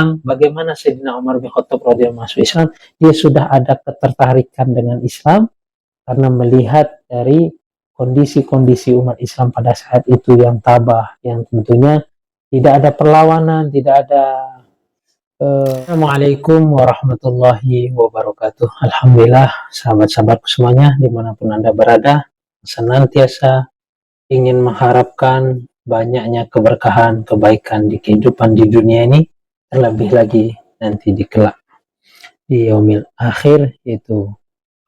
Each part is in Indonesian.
bagaimana Sayyidina Umar bin Khattab radhiyallahu masuk Islam, dia sudah ada ketertarikan dengan Islam karena melihat dari kondisi-kondisi umat Islam pada saat itu yang tabah, yang tentunya tidak ada perlawanan, tidak ada. Assalamualaikum warahmatullahi wabarakatuh. Alhamdulillah, sahabat-sahabatku semuanya dimanapun Anda berada, senantiasa ingin mengharapkan banyaknya keberkahan, kebaikan di kehidupan di dunia ini, terlebih lagi nanti di kelak di yaumil akhir, yaitu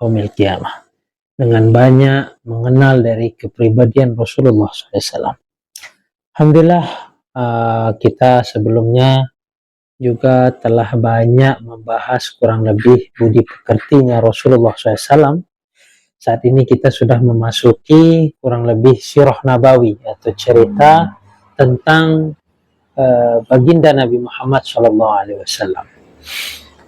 yaumil kiamah, dengan banyak mengenal dari kepribadian Rasulullah SAW. Alhamdulillah, kita sebelumnya juga telah banyak membahas kurang lebih budi pekertinya Rasulullah SAW. Saat ini kita sudah memasuki kurang lebih sirah nabawi, atau cerita tentang baginda Nabi Muhammad SAW,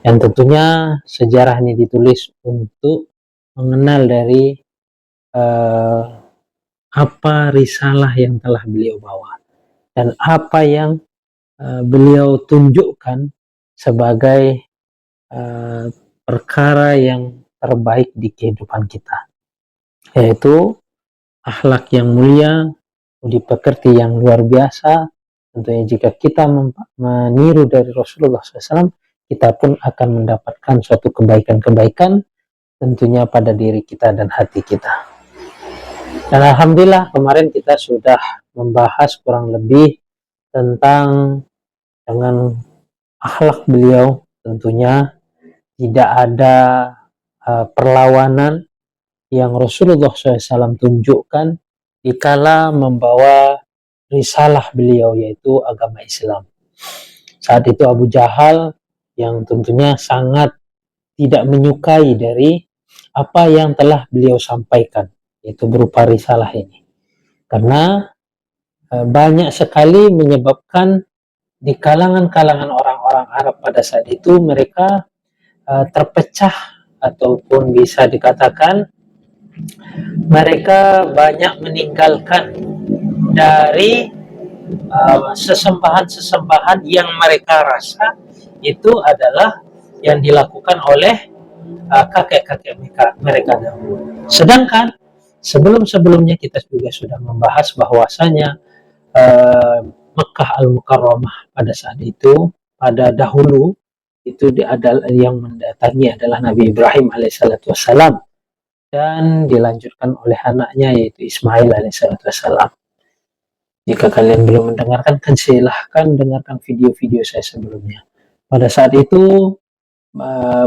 yang tentunya sejarah ini ditulis untuk mengenal dari apa risalah yang telah beliau bawa dan apa yang beliau tunjukkan sebagai perkara yang terbaik di kehidupan kita, yaitu akhlak yang mulia, budi pekerti yang luar biasa. Tentunya jika kita meniru dari Rasulullah SAW, kita pun akan mendapatkan suatu kebaikan-kebaikan tentunya pada diri kita dan hati kita. Dan alhamdulillah kemarin kita sudah membahas kurang lebih tentang dengan akhlak beliau, tentunya tidak ada perlawanan yang Rasulullah SAW tunjukkan dikala membawa risalah beliau, yaitu agama Islam. Saat itu Abu Jahal yang tentunya sangat tidak menyukai dari apa yang telah beliau sampaikan, yaitu berupa risalah ini, karena banyak sekali menyebabkan di kalangan orang-orang Arab pada saat itu mereka terpecah, ataupun bisa dikatakan mereka banyak meninggalkan dari sesembahan-sesembahan yang mereka rasa itu adalah yang dilakukan oleh kakek-kakek mereka dahulu. Sedangkan sebelum-sebelumnya kita juga sudah membahas bahwasanya Mekah Al-Mukarramah pada saat itu, pada dahulu itu yang mendatangi adalah Nabi Ibrahim alaihissalam, dan dilanjutkan oleh anaknya yaitu Ismail alaihissalam. Jika kalian belum mendengarkan, kan silahkan dengarkan video-video saya sebelumnya. Pada saat itu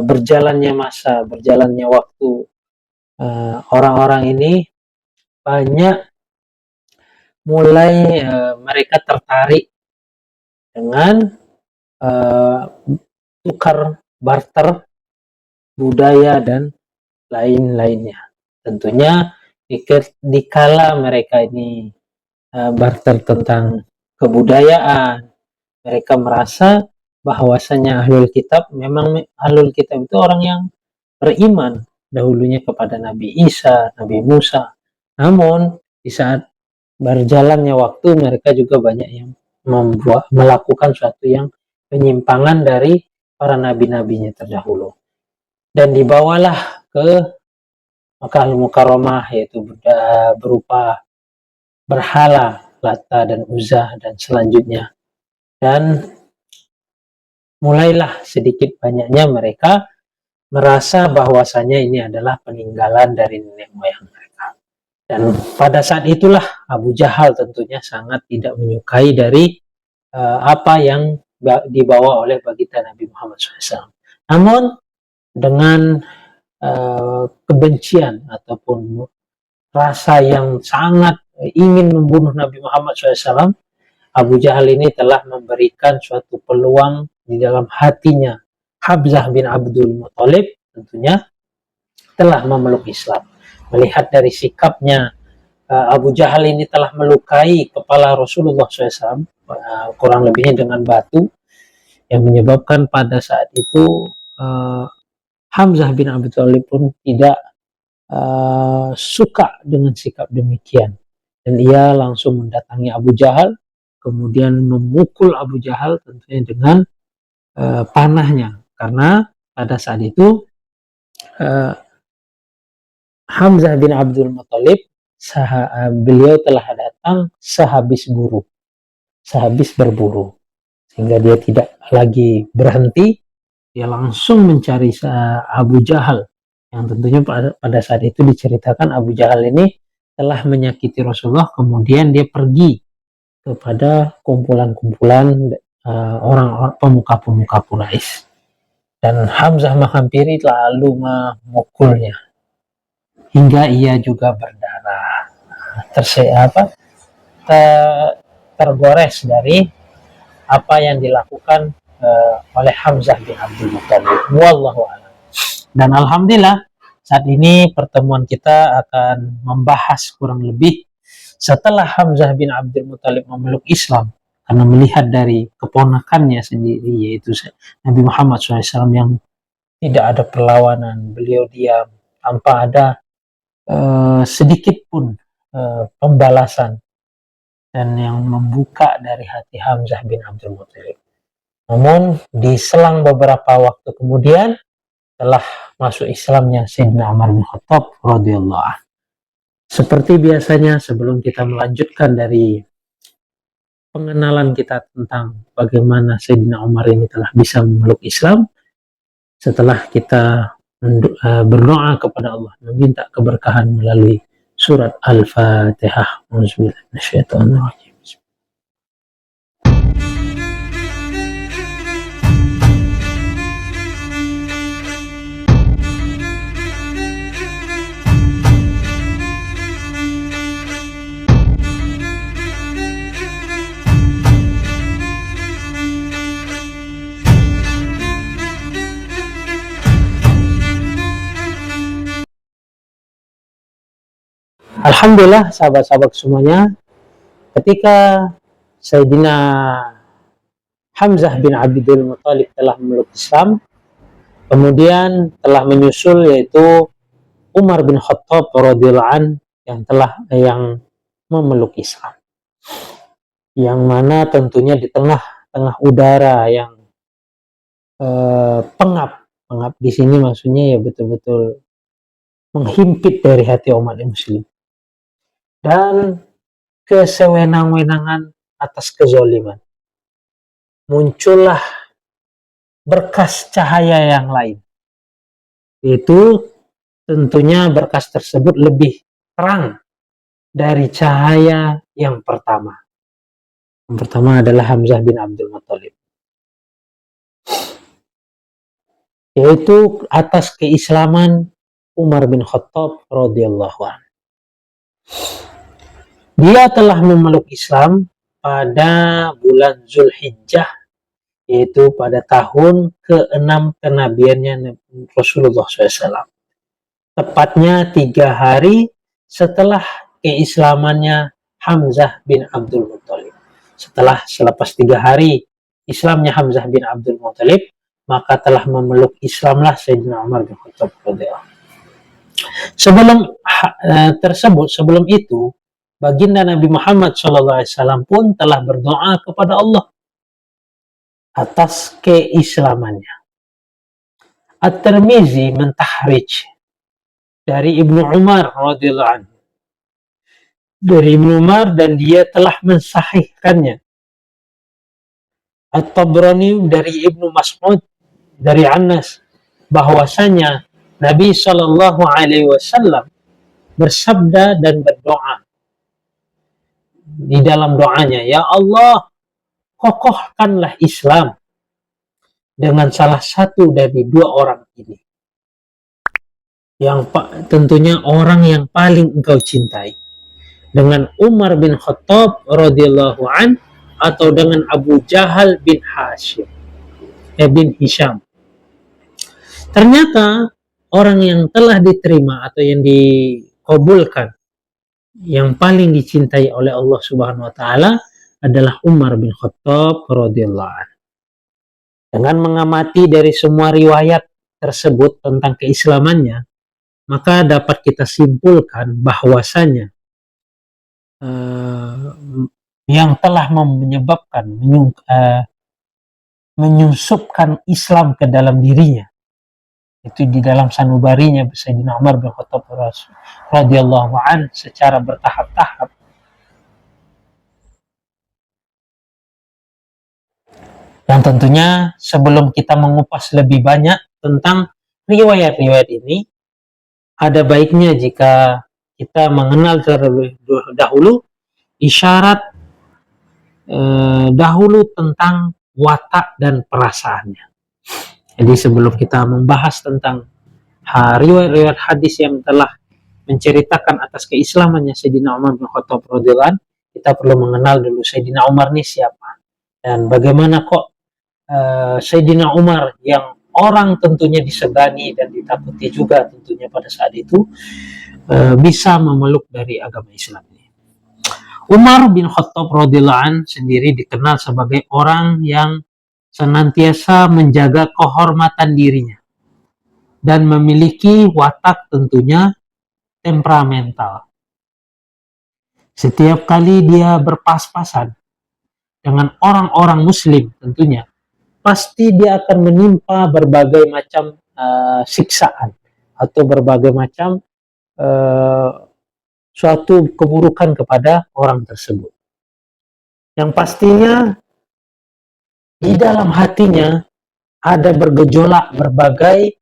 berjalannya masa, berjalannya waktu, orang-orang ini banyak mulai mereka tertarik dengan tukar barter budaya dan lain-lainnya. Tentunya dikala mereka ini barter tentang kebudayaan, mereka merasa bahwasanya ahlul kitab, memang ahlul kitab itu orang yang beriman dahulunya kepada Nabi Isa, Nabi Musa. Namun di saat berjalannya waktu mereka juga banyak yang melakukan suatu yang penyimpangan dari para nabi-nabinya terdahulu, dan dibawalah ke Mekah Al-Mukarramah, yaitu berupa berhala Lata dan Uzza dan selanjutnya. Dan mulailah sedikit banyaknya mereka merasa bahwasanya ini adalah peninggalan dari nenek moyang mereka. Dan pada saat itulah Abu Jahal tentunya sangat tidak menyukai dari apa yang dibawa oleh baginda Nabi Muhammad SAW. Namun dengan kebencian ataupun rasa yang sangat ingin membunuh Nabi Muhammad SAW, Abu Jahal ini telah memberikan suatu peluang di dalam hatinya Hamzah bin Abdul Muthalib, tentunya telah memeluk Islam. Melihat dari sikapnya, Abu Jahal ini telah melukai kepala Rasulullah SAW kurang lebihnya dengan batu, yang menyebabkan pada saat itu Hamzah bin Abdul Muthalib pun tidak suka dengan sikap demikian, dan ia langsung mendatangi Abu Jahal, kemudian memukul Abu Jahal tentunya dengan panahnya, karena pada saat itu Hamzah bin Abdul Muthalib beliau telah datang sehabis berburu, sehingga dia tidak lagi berhenti, dia langsung mencari Abu Jahal, yang tentunya pada saat itu diceritakan Abu Jahal ini telah menyakiti Rasulullah, kemudian dia pergi kepada kumpulan-kumpulan orang-orang pemuka-pemuka Quraisy, dan Hamzah menghampiri lalu memukulnya hingga ia juga berdarah, tergores dari apa yang dilakukan oleh Hamzah bin Abdul Muthalib. Wallahu a'lam. Dan alhamdulillah saat ini pertemuan kita akan membahas kurang lebih setelah Hamzah bin Abdul Muthalib memeluk Islam, karena melihat dari keponakannya sendiri yaitu Nabi Muhammad SAW yang tidak ada perlawanan, beliau diam tanpa ada sedikit pun pembalasan, dan yang membuka dari hati Hamzah bin Abdul Muthalib. Namun di selang beberapa waktu kemudian telah masuk Islamnya Sayyidina Umar bin Khattab radhiyallahu anhu. Seperti biasanya, sebelum kita melanjutkan dari pengenalan kita tentang bagaimana Sayyidina Umar ini telah bisa memeluk Islam, setelah kita berdoa kepada Allah, meminta keberkahan melalui surat Al-Fatihah. Bismillahirrahmanirrahim. Alhamdulillah sahabat-sahabat semuanya, ketika Sayyidina Hamzah bin Abdul Muthalib telah memeluk Islam, kemudian telah menyusul yaitu Umar bin Khattab radhiyallahu anhu yang memeluk Islam, yang mana tentunya di tengah udara yang pengap di sini maksudnya ya betul-betul menghimpit dari hati umat muslim, dan kesewenang-wenangan atas kezoliman, muncullah berkas cahaya yang lain, yaitu tentunya berkas tersebut lebih terang dari cahaya yang pertama. Yang pertama adalah Hamzah bin Abdul Muthalib, yaitu atas keislaman Umar bin Khattab radhiyallahu anhu. Dia telah memeluk Islam pada bulan Zulhijjah, yaitu pada tahun ke-6 kenabiannya Rasulullah SAW. Tepatnya 3 hari setelah keislamannya Hamzah bin Abdul Muthalib. Selepas 3 hari Islamnya Hamzah bin Abdul Muthalib, maka telah memeluk Islamlah Sayyidina Umar bin Khattab radhiyallahu anhu. Sebelum itu, baginda Nabi Muhammad SAW pun telah berdoa kepada Allah atas keislamannya. At-Tirmizi mentahrij dari Ibnu Umar radhiyallahu anhu, dari Ibnu Umar, dan dia telah mensahihkannya. At-Tabrani dari Ibnu Mas'ud dari Anas bahwasanya Nabi SAW bersabda dan berdoa di dalam doanya, "Ya Allah, kokohkanlah Islam dengan salah satu dari 2 orang ini, yang tentunya orang yang paling engkau cintai, dengan Umar bin Khattab radhiyallahu an atau dengan Abu Jahal bin Hisham." Ternyata orang yang telah diterima atau yang dikabulkan, yang paling dicintai oleh Allah Subhanahu wa taala adalah Umar bin Khattab radhiyallahu anhu. Dengan mengamati dari semua riwayat tersebut tentang keislamannya, maka dapat kita simpulkan bahwasanya yang telah menyebabkan menyusupkan Islam ke dalam dirinya. Itu di dalam sanubarinya Sayyidina Umar bin Khattab radhiyallahu an secara bertahap-tahap. Dan tentunya sebelum kita mengupas lebih banyak tentang riwayat-riwayat ini, ada baiknya jika kita mengenal terlebih dahulu isyarat dahulu tentang watak dan perasaannya. Jadi sebelum kita membahas tentang riwayat-riwayat hadis yang telah menceritakan atas keislamannya Sayyidina Umar bin Khattab radhiyallahu anhu, kita perlu mengenal dulu Sayyidina Umar ini siapa dan bagaimana kok Sayyidina Umar yang orang tentunya disegani dan ditakuti juga tentunya pada saat itu bisa memeluk dari agama Islam ini. Umar bin Khattab radhiyallahu anhu sendiri dikenal sebagai orang yang senantiasa menjaga kehormatan dirinya dan memiliki watak tentunya temperamental. Setiap kali dia berpas-pasan dengan orang-orang muslim tentunya, pasti dia akan menimpa berbagai macam siksaan atau berbagai macam suatu keburukan kepada orang tersebut. Yang pastinya di dalam hatinya ada bergejolak berbagai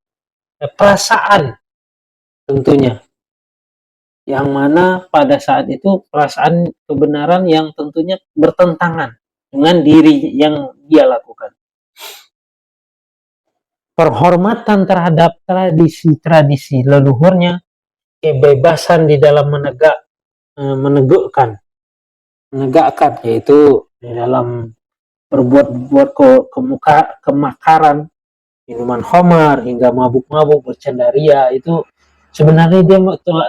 perasaan tentunya, yang mana pada saat itu perasaan kebenaran yang tentunya bertentangan dengan diri yang dia lakukan. Penghormatan terhadap tradisi-tradisi leluhurnya, kebebasan di dalam menegakkan, yaitu di dalam berbuat kemakaran, minuman khamar hingga mabuk-mabuk, bercandaria, itu sebenarnya dia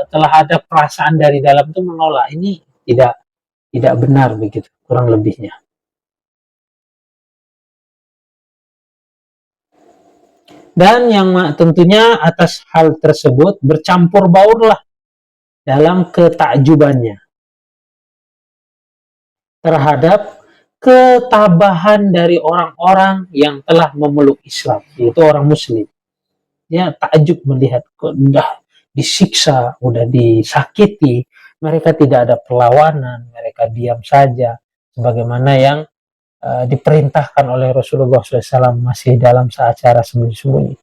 telah ada perasaan dari dalam itu menolak. Ini tidak benar begitu kurang lebihnya. Dan yang tentunya atas hal tersebut bercampur baurlah dalam ketakjubannya terhadap ketabahan dari orang-orang yang telah memeluk Islam, yaitu orang muslim. Dia takjub melihat kok udah disiksa, udah disakiti, mereka tidak ada perlawanan, mereka diam saja sebagaimana yang diperintahkan oleh Rasulullah SAW masih dalam acara sembunyi-sembunyi.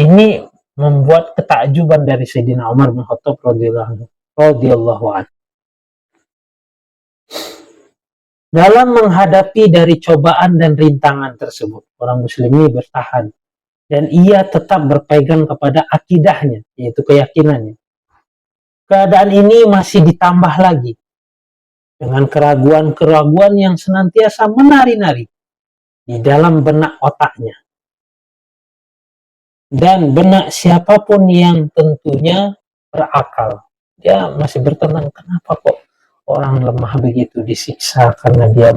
Ini membuat ketakjuban dari Sayyidina Umar bin Khattab radhiyallahu anhu. Dalam menghadapi dari cobaan dan rintangan tersebut, orang muslim ini bertahan dan ia tetap berpegang kepada akidahnya, yaitu keyakinannya. Keadaan ini masih ditambah lagi dengan keraguan-keraguan yang senantiasa menari-nari di dalam benak otaknya. Dan benak siapapun yang tentunya berakal, dia masih bertenang, kenapa kok orang lemah begitu disiksa karena dia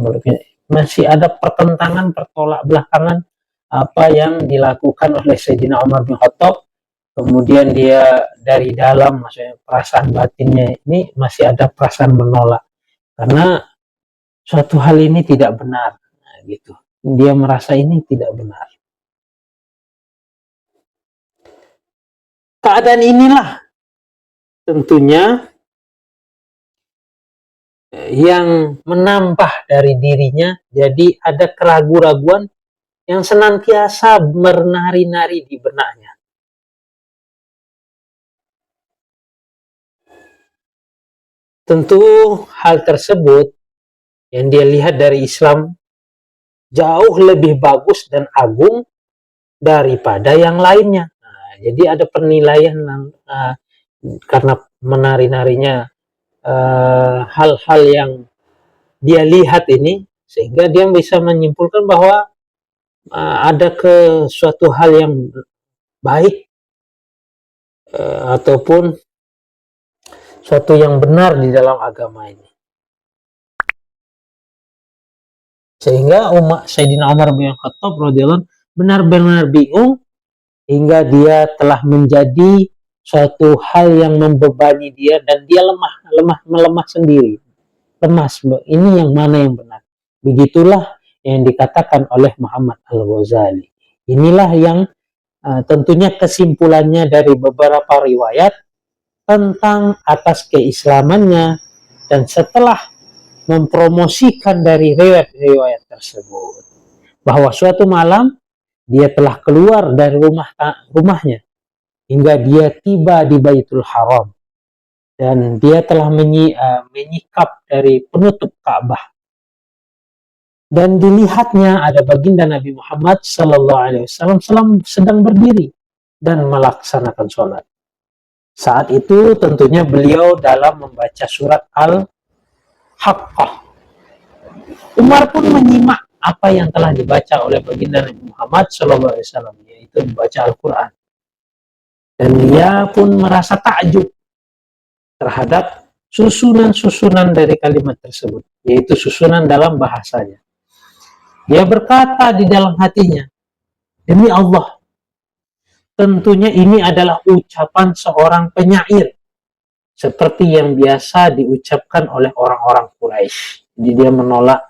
masih ada pertentangan, pertolak belakangan apa yang dilakukan oleh Sayyidina Umar bin Khattab. Kemudian dia dari dalam, maksudnya perasaan batinnya ini masih ada perasaan menolak karena suatu hal ini tidak benar. Nah, gitu. Dia merasa ini tidak benar. Keadaan inilah tentunya yang menambah dari dirinya, jadi ada keraguan-raguan yang senantiasa menari-nari di benaknya. Tentu hal tersebut yang dia lihat dari Islam jauh lebih bagus dan agung daripada yang lainnya. Nah, jadi ada penilaian karena menari-narinya hal-hal yang dia lihat ini, sehingga dia bisa menyimpulkan bahwa ada suatu hal yang baik ataupun suatu yang benar di dalam agama ini. Sehingga Sayyidina Umar bin Khattab radhiyallahu anhu benar-benar bingung hingga dia telah menjadi suatu hal yang membebani dia dan dia melemah sendiri. Lemas, ini yang mana yang benar. Begitulah yang dikatakan oleh Muhammad Al-Ghazali. Inilah yang tentunya kesimpulannya dari beberapa riwayat tentang atas keislamannya, dan setelah mempromosikan dari riwayat-riwayat tersebut bahwa suatu malam dia telah keluar dari rumahnya hingga dia tiba di Baitul Haram, dan dia telah menyikap dari penutup Ka'bah, dan dilihatnya ada baginda Nabi Muhammad SAW sedang berdiri dan melaksanakan sholat. Saat itu tentunya beliau dalam membaca surat Al-Haqqah. Umar pun menyimak apa yang telah dibaca oleh baginda Nabi Muhammad SAW, yaitu membaca Al-Quran. Dan dia pun merasa takjub terhadap susunan-susunan dari kalimat tersebut, yaitu susunan dalam bahasanya. Dia berkata di dalam hatinya, demi Allah, tentunya ini adalah ucapan seorang penyair, seperti yang biasa diucapkan oleh orang-orang Quraisy. Jadi dia menolak,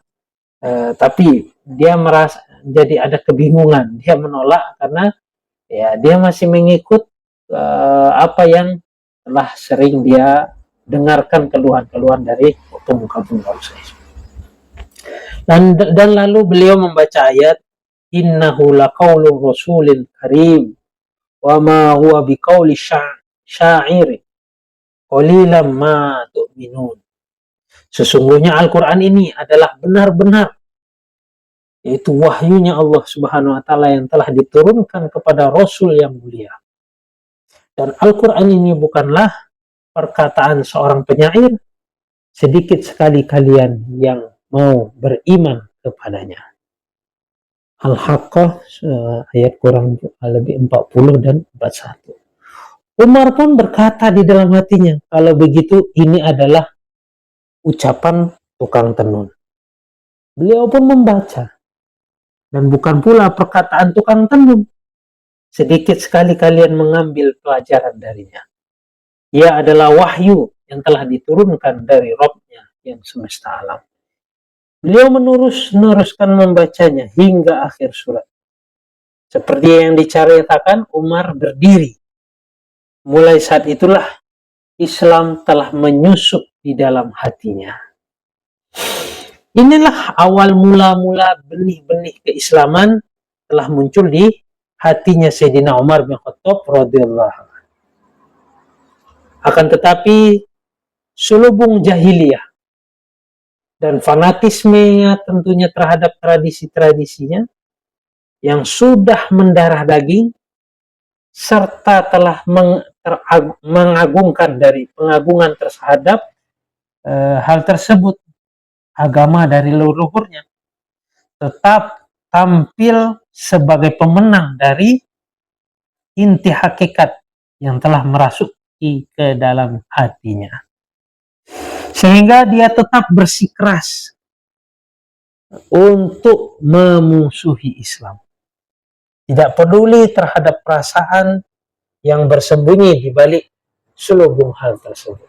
tapi dia merasa jadi ada kebingungan. Dia menolak karena ya dia masih mengikut apa yang telah sering dia dengarkan keluhan-keluhan dari pemuka-pemuka Quraisy. Dan lalu beliau membaca ayat innahu laqaulur rasulil karim wa ma huwa biqauli sya'ir qalilan ma tu'minun. Sesungguhnya Al-Quran ini adalah benar-benar, yaitu wahyunya Allah Subhanahu wa Ta'ala yang telah diturunkan kepada Rasul yang mulia. Dan Al-Quran ini bukanlah perkataan seorang penyair, sedikit sekali kalian yang mau beriman kepadanya. Al-Haqqah ayat kurang lebih 40 dan 41. Umar pun berkata di dalam hatinya, kalau begitu ini adalah ucapan tukang tenun. Beliau pun membaca, dan bukan pula perkataan tukang tenun. Sedikit sekali kalian mengambil pelajaran darinya. Ia adalah wahyu yang telah diturunkan dari Rabb-Nya yang semesta alam. Beliau meneruskan membacanya hingga akhir surat. Seperti yang diceritakan, Umar berdiri. Mulai saat itulah Islam telah menyusup di dalam hatinya. Inilah awal mula-mula benih-benih keislaman telah muncul di hatinya Sayyidina Umar bin Khattab radhiyallahu anhu. Akan tetapi selubung jahiliyah dan fanatismenya tentunya terhadap tradisi-tradisinya yang sudah mendarah daging, serta telah mengagungkan dari pengagungan terhadap hal tersebut, agama dari leluhurnya, tetap tampil sebagai pemenang dari inti hakikat yang telah merasuki ke dalam hatinya. Sehingga dia tetap bersikeras untuk memusuhi Islam. Tidak peduli terhadap perasaan yang bersembunyi di balik selubung hal tersebut.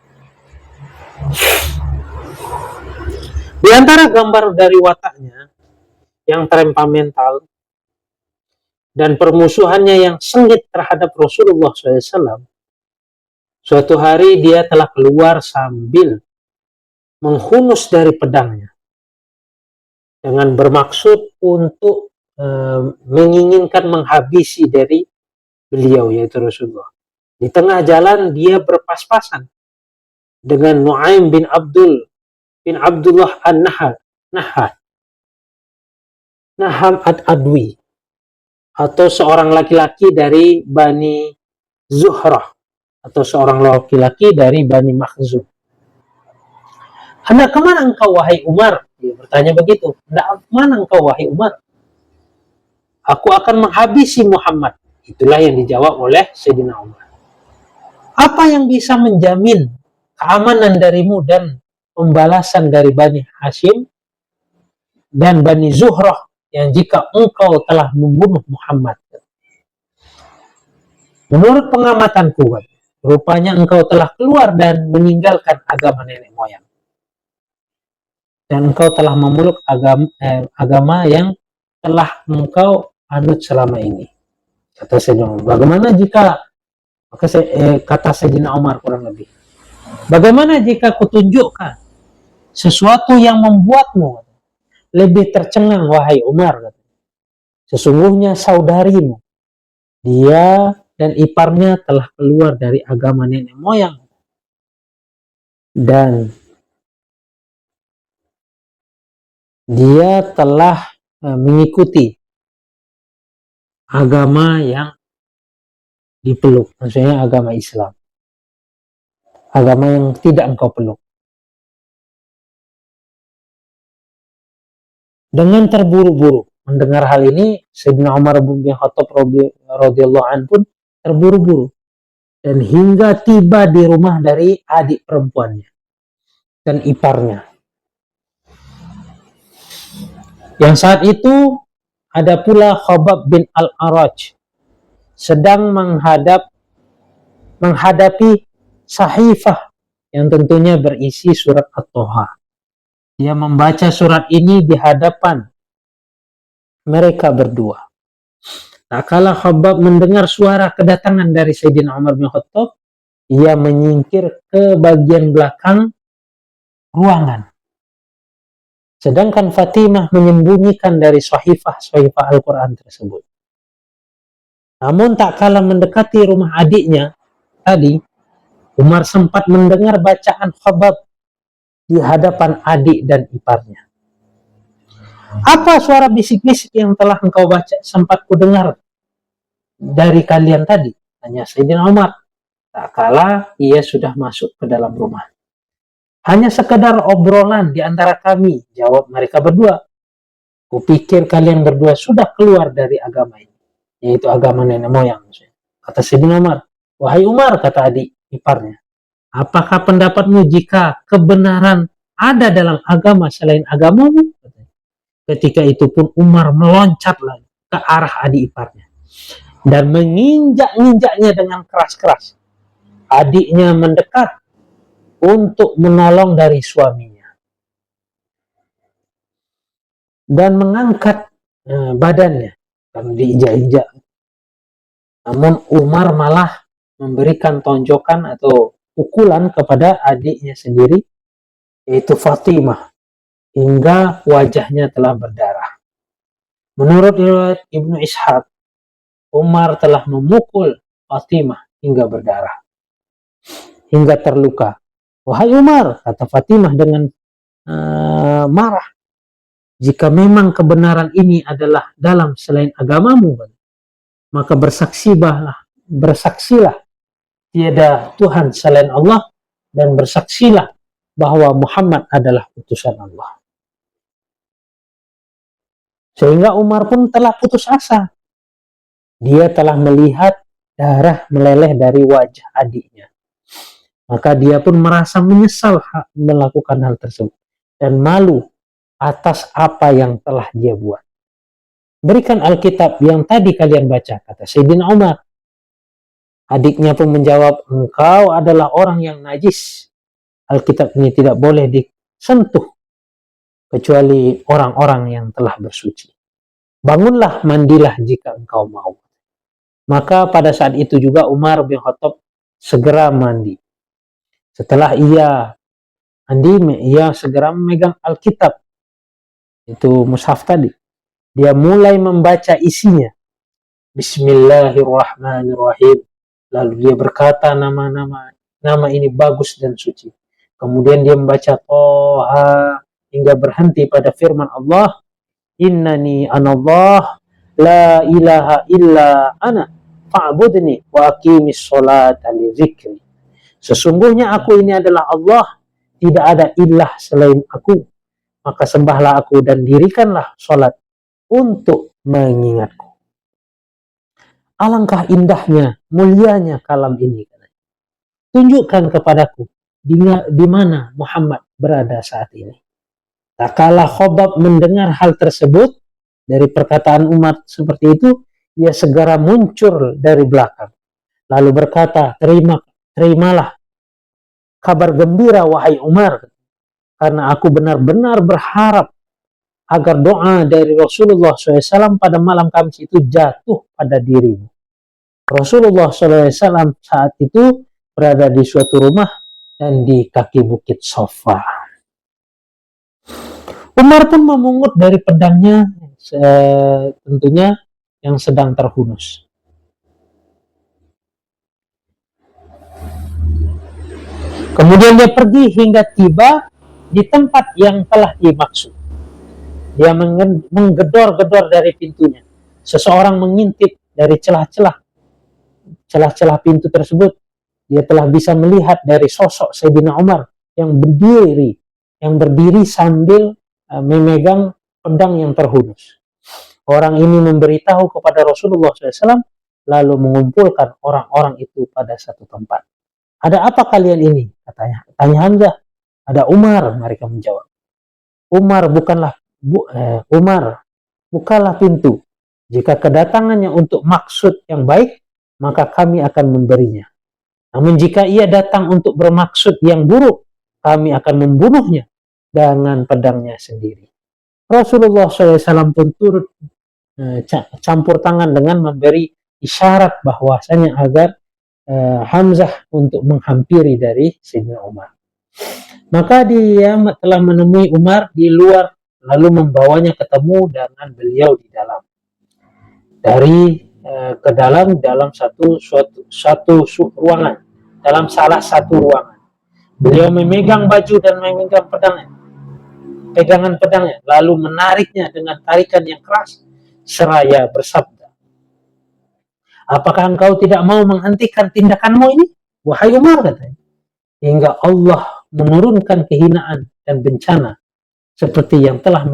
Di antara gambar dari wataknya yang temperamental dan permusuhannya yang sengit terhadap Rasulullah SAW, suatu hari dia telah keluar sambil menghunus dari pedangnya dengan bermaksud untuk menginginkan menghabisi dari beliau, yaitu Rasulullah. Di tengah jalan dia berpas-pasan dengan Nu'aim bin Abdullah Naham Ad-Adwi, atau seorang laki-laki dari Bani Zuhrah, atau seorang laki-laki dari Bani Makhzum. Hendak kemana engkau wahai Umar? Dia bertanya begitu. Hendak kemana engkau wahai Umar? Aku akan menghabisi Muhammad. Itulah yang dijawab oleh Sayyidina Umar. Apa yang bisa menjamin keamanan darimu dan pembalasan dari Bani Hashim dan Bani Zuhrah yang jika engkau telah membunuh Muhammad? Menurut pengamatanku, rupanya engkau telah keluar dan meninggalkan agama nenek moyang. dan engkau telah memeluk agama yang telah engkau anut selama ini. Kata Sayyidina Umar. Bagaimana jika, kata Sayyidina Umar kurang lebih, bagaimana jika kutunjukkan sesuatu yang membuatmu lebih tercengang, wahai Umar? Sesungguhnya saudarimu, dia dan iparnya telah keluar dari agama nenek moyang dan dia telah mengikuti agama yang dipeluk, maksudnya agama Islam, agama yang tidak engkau peluk. Dengan terburu-buru mendengar hal ini, Sayyidina Umar bin Khattab radhiyallahu anhu pun terburu-buru dan hingga tiba di rumah dari adik perempuannya dan iparnya. Yang saat itu ada pula Khabbab bin Al-Araj sedang menghadapi sahifah yang tentunya berisi surat At-Toha. Dia membaca surat ini di hadapan mereka berdua. Tak kala Khabbab mendengar suara kedatangan dari Sayyidina Umar bin Khattab, ia menyingkir ke bagian belakang ruangan. Sedangkan Fatimah menyembunyikan dari sahifah Al-Quran tersebut. Namun tak kala mendekati rumah adiknya tadi, Umar sempat mendengar bacaan Khabbab di hadapan adik dan iparnya. Apa suara bisik-bisik yang telah engkau baca sempat kudengar dari kalian tadi? Tanya Sayyidina Umar. Tak kala ia sudah masuk ke dalam rumah. Hanya sekedar obrolan di antara kami, jawab mereka berdua. Kupikir kalian berdua sudah keluar dari agama ini, yaitu agama nenek moyang. Kata Sayyidina Umar. Wahai Umar, kata adik iparnya, apakah pendapatmu jika kebenaran ada dalam agama selain agamamu? Ketika itu pun Umar meloncat lagi ke arah adik iparnya dan menginjak-injaknya dengan keras-keras. Adiknya mendekat untuk menolong dari suaminya dan mengangkat badannya karena diinjak-injak. Namun Umar malah memberikan tonjokan atau pukulan kepada adiknya sendiri, yaitu Fatimah, hingga wajahnya telah berdarah. Menurut riwayat Ibnu Ishaq, Umar telah memukul Fatimah hingga berdarah, hingga terluka. Wahai Umar, kata Fatimah dengan marah, jika memang kebenaran ini adalah dalam selain agamamu, maka bersaksilah tiada Tuhan selain Allah dan bersaksilah bahwa Muhammad adalah utusan Allah. Sehingga Umar pun telah putus asa. Dia telah melihat darah meleleh dari wajah adiknya. Maka dia pun merasa menyesal melakukan hal tersebut dan malu atas apa yang telah dia buat. Berikan Alkitab yang tadi kalian baca, kata Sayyidina Umar. Adiknya pun menjawab, engkau adalah orang yang najis. Alkitab ini tidak boleh disentuh kecuali orang-orang yang telah bersuci. Bangunlah, mandilah jika engkau mau. Maka pada saat itu juga Umar bin Khattab segera mandi. Setelah ia mandi, ia segera memegang Alkitab, itu mushaf tadi. Dia mulai membaca isinya. Bismillahirrahmanirrahim. Lalu dia berkata nama ini bagus dan suci. Kemudian dia membaca Toha hingga berhenti pada firman Allah, Innani anallah la ilaha illa ana fa'budni wa aqimis sholata li dzikri. Sesungguhnya aku ini adalah Allah, tidak ada ilah selain aku, maka sembahlah aku dan dirikanlah sholat untuk mengingatku. Alangkah indahnya, mulianya kalam ini. Tunjukkan kepadaku di mana Muhammad berada saat ini. Tak kala Khabbab mendengar hal tersebut dari perkataan Umar seperti itu, ia segera muncul dari belakang. Lalu berkata, terimalah kabar gembira wahai Umar. karena aku benar-benar berharap agar doa dari Rasulullah SAW pada malam Kamis itu jatuh pada dirimu. Rasulullah SAW saat itu berada di suatu rumah dan di kaki bukit Safa. Umar pun memungut dari pedangnya, tentunya yang sedang terhunus. Kemudian dia pergi hingga tiba di tempat yang telah dimaksud. Dia menggedor-gedor dari pintunya. Seseorang mengintip dari celah-celah pintu tersebut. Dia telah bisa melihat dari sosok Sayyidina Umar yang berdiri sambil memegang pedang yang terhunus. Orang ini memberitahu kepada Rasulullah SAW, lalu mengumpulkan orang-orang itu pada satu tempat. Ada apa kalian ini? Tanya Hamzah. Ada Umar, mereka menjawab. Umar, bukalah pintu. Jika kedatangannya untuk maksud yang baik, maka kami akan memberinya. Namun jika ia datang untuk bermaksud yang buruk, kami akan membunuhnya dengan pedangnya sendiri. Rasulullah SAW pun turut campur tangan dengan memberi isyarat bahwasanya agar Hamzah untuk menghampiri dari Sayyidina Umar. Maka dia telah menemui Umar di luar, lalu membawanya ketemu dengan beliau di dalam. Ke dalam satu ruangan, dalam salah satu ruangan. Beliau memegang baju dan memegang pegangan pedangnya, lalu menariknya dengan tarikan yang keras, seraya bersabda, apakah engkau tidak mau menghentikan tindakanmu ini, wahai Umar, katanya, hingga Allah menurunkan kehinaan dan bencana seperti yang telah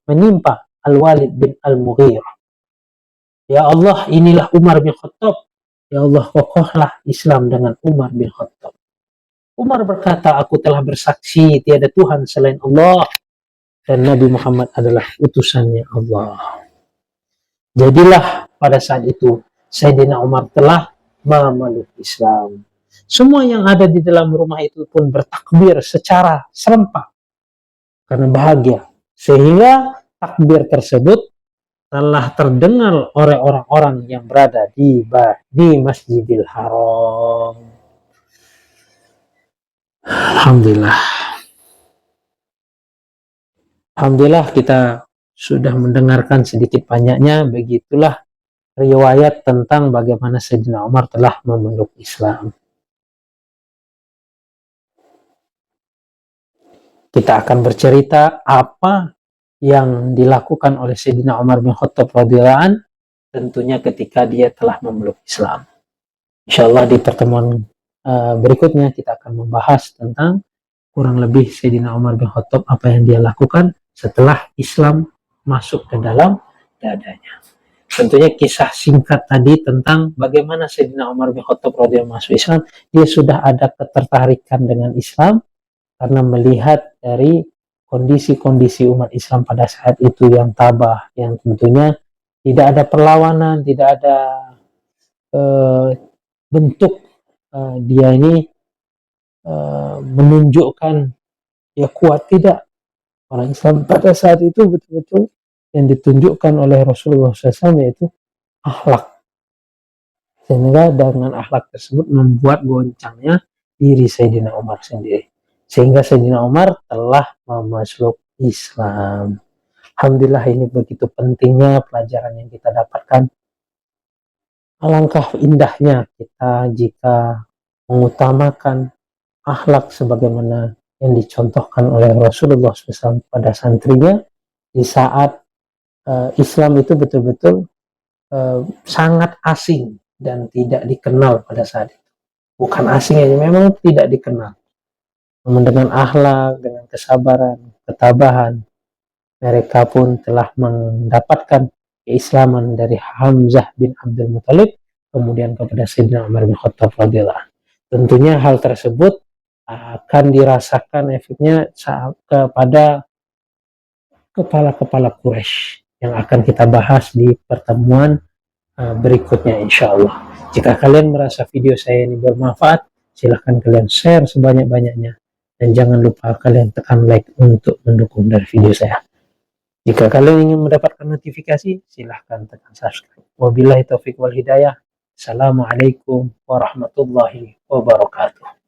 menimpa Al-Walid bin Al-Mughirah. Ya Allah, inilah Umar bin Khattab. Ya Allah, kokohlah Islam dengan Umar bin Khattab. Umar berkata, aku telah bersaksi tiada Tuhan selain Allah dan Nabi Muhammad adalah utusannya Allah. Jadilah pada saat itu Sayyidina Umar telah memeluk Islam. Semua yang ada di dalam rumah itu pun bertakbir secara serempak karena bahagia. Sehingga takbir tersebut telah terdengar oleh orang-orang yang berada di Masjidil Haram. Alhamdulillah kita sudah mendengarkan sedikit banyaknya. Begitulah riwayat tentang bagaimana Sayyidina Umar telah memeluk Islam. Kita akan bercerita apa yang dilakukan oleh Sayyidina Umar bin Khattab radhiyallahu anhu tentunya ketika dia telah memeluk Islam. Insyaallah di pertemuan berikutnya kita akan membahas tentang kurang lebih Sayyidina Umar bin Khattab apa yang dia lakukan setelah Islam masuk ke dalam dadanya. Tentunya kisah singkat tadi tentang bagaimana Sayyidina Umar bin Khattab radhiyallahu masuk Islam, dia sudah ada ketertarikan dengan Islam karena melihat dari kondisi-kondisi umat Islam pada saat itu yang tabah, yang tentunya tidak ada perlawanan, tidak ada bentuk dia ini menunjukkan dia kuat, tidak. Orang Islam pada saat itu betul-betul yang ditunjukkan oleh Rasulullah SAW yaitu akhlak. Sehingga dengan akhlak tersebut membuat goncangnya diri Sayyidina Umar sendiri. Sehingga Sayyidina Umar telah memeluk Islam. Alhamdulillah, ini begitu pentingnya pelajaran yang kita dapatkan. Alangkah indahnya kita jika mengutamakan akhlak sebagaimana yang dicontohkan oleh Rasulullah SAW pada santrinya di saat Islam itu betul-betul sangat asing dan tidak dikenal pada saat itu. Bukan asing aja, memang tidak dikenal. Namun dengan akhlak, dengan kesabaran, ketabahan, mereka pun telah mendapatkan keislaman dari Hamzah bin Abdul Muthalib kemudian kepada Sayyidina Umar bin Khattab radhiyallahu anhu. Tentunya hal tersebut akan dirasakan efeknya kepada kepala-kepala Quraisy yang akan kita bahas di pertemuan berikutnya insyaallah. Jika kalian merasa video saya ini bermanfaat, silahkan kalian share sebanyak-banyaknya dan jangan lupa kalian tekan like untuk mendukung dari video saya. Jika kalian ingin mendapatkan notifikasi, silahkan tekan subscribe. Wabillahi taufiq wal hidayah. Assalamualaikum warahmatullahi wabarakatuh.